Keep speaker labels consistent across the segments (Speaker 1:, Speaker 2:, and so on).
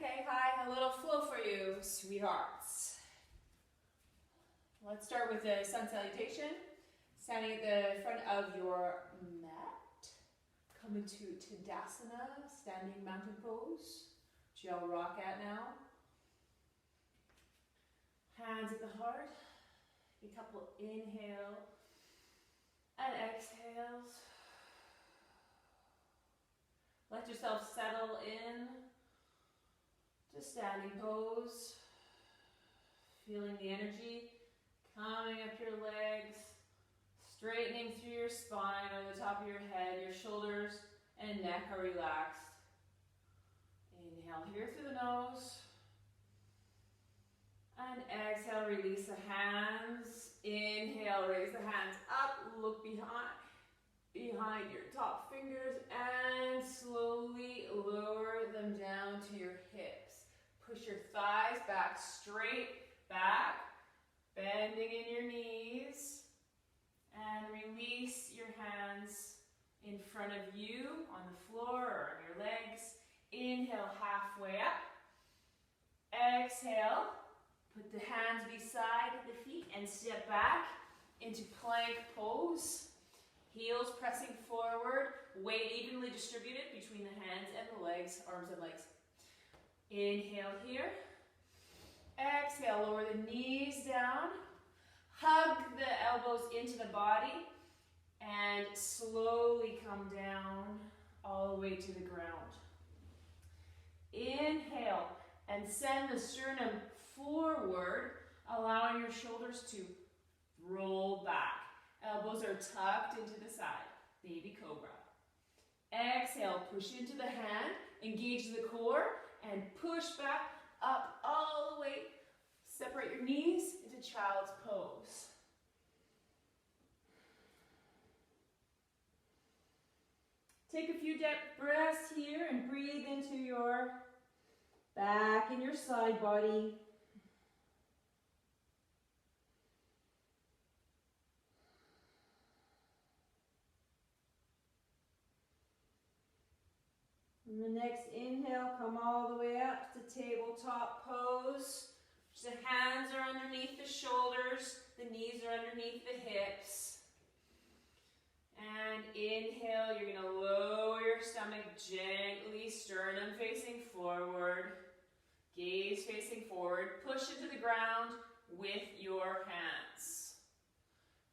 Speaker 1: Okay, hi, a little flow for you, sweethearts. Let's start with the sun salutation. Standing at the front of your mat. Come into Tadasana, standing mountain pose, which y'all rock at now. Hands at the heart. A couple inhale and exhales. Let yourself settle in to standing pose. Feeling the energy coming up your legs, straightening through your spine over the top of your head. Your shoulders and neck are relaxed. Inhale here through the nose. And exhale, release the hands. Inhale, raise the hands up, look behind your top fingers, and slowly lower them down to your hips. Push your thighs back, straight back, bending in your knees, and release your hands in front of you on the floor or on your legs. Inhale, halfway up. Exhale. Put the hands beside the feet and step back into plank pose. Heels pressing forward, weight evenly distributed between the hands and the legs, arms and legs. Inhale here. Exhale, lower the knees down. Hug the elbows into the body and slowly come down all the way to the ground. Inhale and send the sternum forward, allowing your shoulders to roll back. Elbows are tucked into the side, baby cobra. Exhale, push into the hand, engage the core, and push back up all the way. Separate your knees into child's pose. Take a few deep breaths here and breathe into your back and your side body. And the next inhale, come all the way up to tabletop pose. The hands are underneath the shoulders, the knees are underneath the hips. And inhale, you're going to lower your stomach gently, sternum facing forward, gaze facing forward. Push into the ground with your hands.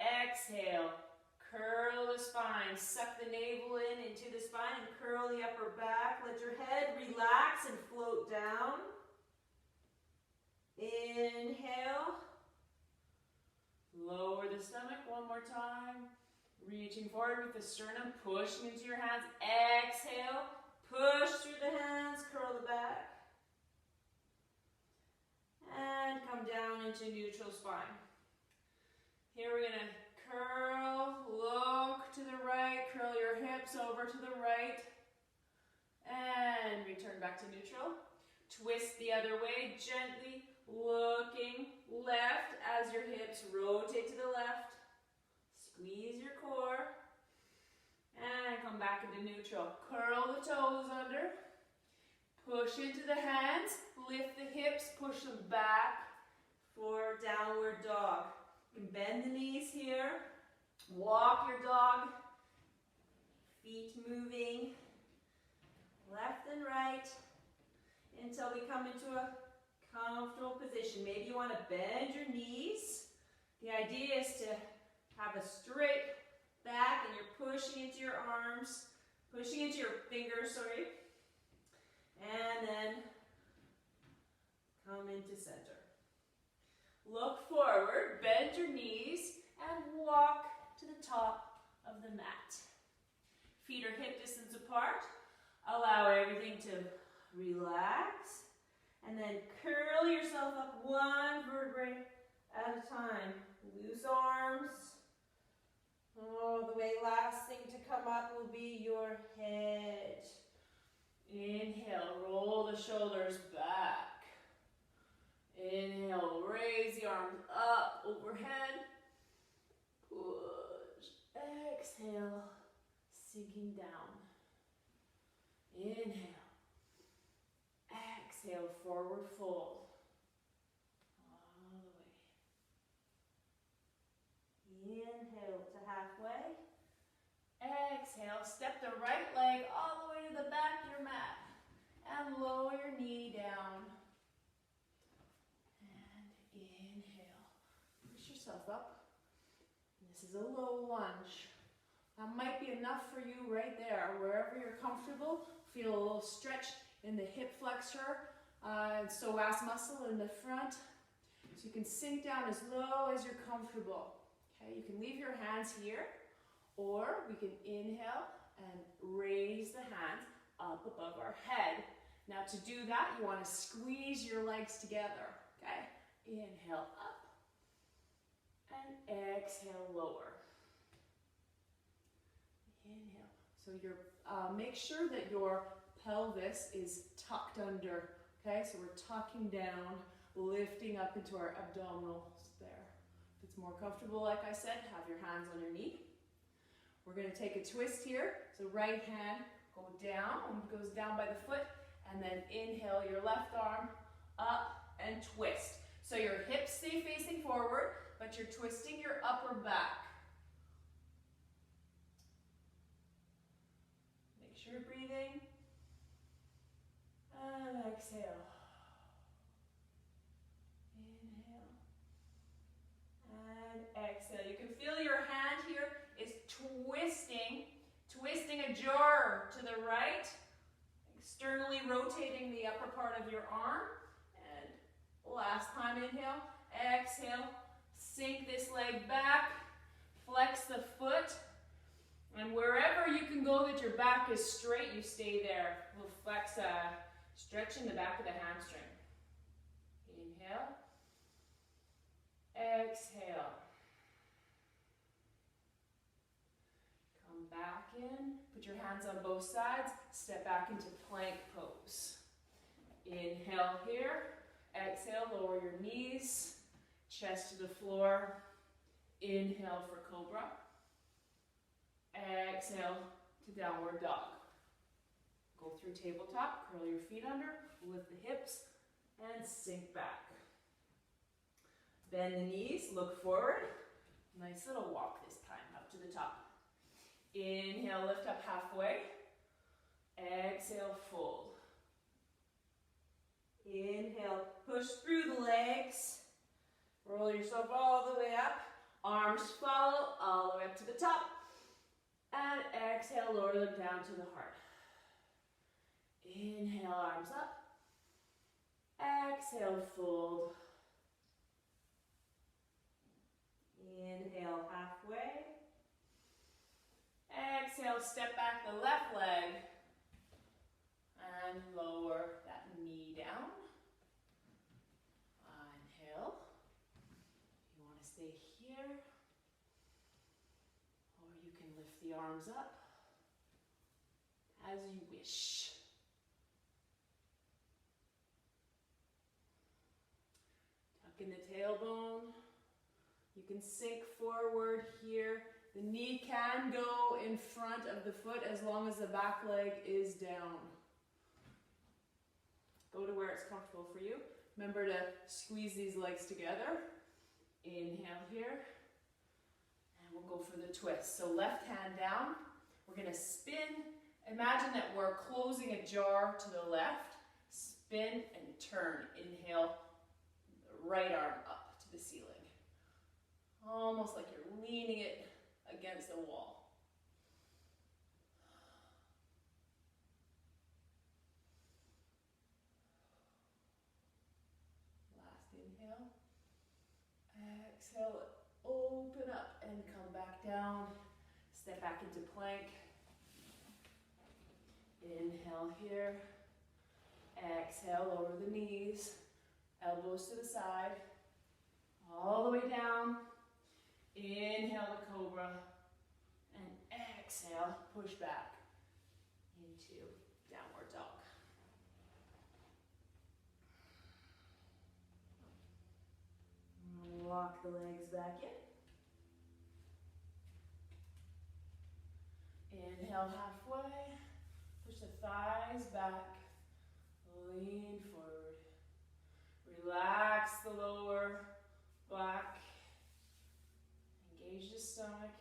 Speaker 1: Exhale, curl the spine, suck the navel in into the spine and curl the upper back. Let your head relax and float down. Inhale. Lower the stomach one more time. Reaching forward with the sternum, pushing into your hands. Exhale. Push through the hands, curl the back. And come down into neutral spine. Here we're going to curl, look to the right, curl your hips over to the right. And return back to neutral. Twist the other way, gently looking left as your hips rotate to the left. Squeeze your core. And come back into neutral. Curl the toes under. Push into the hands. Lift the hips. Push them back for downward dog. You can bend the knees here. Walk your dog. Feet moving left and right until we come into a comfortable position. Maybe you want to bend your knees. The idea is to have a straight back and you're pushing into your arms, pushing into your fingers, and then come into center. Look forward, bend your knees, and walk to the top of the mat. Feet are hip distance apart. Allow everything to relax. And then curl yourself up one vertebrae at a time. Loose arms. Oh, the way last thing to come up will be your head. Inhale, roll the shoulders back. Inhale, raise the arms up overhead. Push. Exhale, sinking down. Inhale. Exhale, forward fold. All the way. Inhale to halfway. Exhale, step the right leg all the way to the back of your mat. And lower your knee down. And inhale. Push yourself up. This is a low lunge. That might be enough for you right there. Wherever you're comfortable, feel a little stretch in the hip flexor and psoas muscle in the front. So you can sink down as low as you're comfortable. Okay, you can leave your hands here, or we can inhale and raise the hands up above our head. Now to do that, you want to squeeze your legs together. Okay, inhale up and exhale lower. Inhale. So make sure that your pelvis is tucked under. Okay, so we're tucking down, lifting up into our abdominals there. If it's more comfortable, like I said, have your hands on your knee. We're going to take a twist here. So right hand goes down by the foot, and then inhale your left arm up and twist. So your hips stay facing forward, but you're twisting your upper back. Make sure you're breathing. And exhale. Inhale. And exhale. You can feel your hand here is twisting a jar to the right, externally rotating the upper part of your arm. And last time, inhale, exhale, sink this leg back, flex the foot, and wherever you can go that your back is straight, you stay there. We'll flex, stretching the back of the hamstring. Inhale, exhale. Come back in, put your hands on both sides, step back into plank pose. Inhale here, exhale, lower your knees, chest to the floor. Inhale for cobra. Exhale to downward dog. Go through tabletop, curl your feet under, lift the hips, and sink back. Bend the knees, look forward. Nice little walk this time, up to the top. Inhale, lift up halfway. Exhale, fold. Inhale, push through the legs. Roll yourself all the way up. Arms follow all the way up to the top. And exhale, lower them down to the heart. Inhale, arms up. Exhale, fold. Inhale, halfway. Exhale, step back the left leg. And lower that knee down. Inhale. You want to stay here. Or you can lift the arms up as you wish. Tuck in the tailbone. You can sink forward here. The knee can go in front of the foot as long as the back leg is down. Go to where it's comfortable for you. Remember to squeeze these legs together. Inhale here. And we'll go for the twist. So left hand down. We're going to spin. Imagine that we're closing a jar to the left. Spin and turn. Inhale. The right arm up to the ceiling. Almost like you're leaning it against the wall. Last inhale. Exhale, open up and come back down. Step back into plank. Inhale here. Exhale, lower the knees. Elbows to the side. All the way down. Inhale the cobra. And exhale, push back into downward dog. Walk the legs back in. Inhale halfway. Push the thighs back. Lean forward. stomach.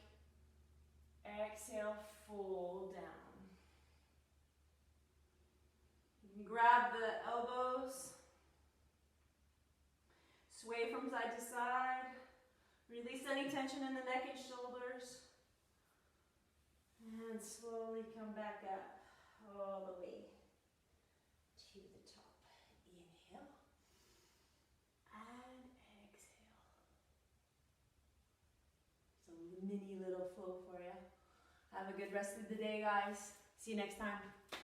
Speaker 1: Exhale, fold down. You can grab the elbows, sway from side to side, release any tension in the neck and shoulders, and slowly come back up all the way to the top. Inhale and exhale. It's a mini little flow for you. Have a good rest of the day, guys. See you next time.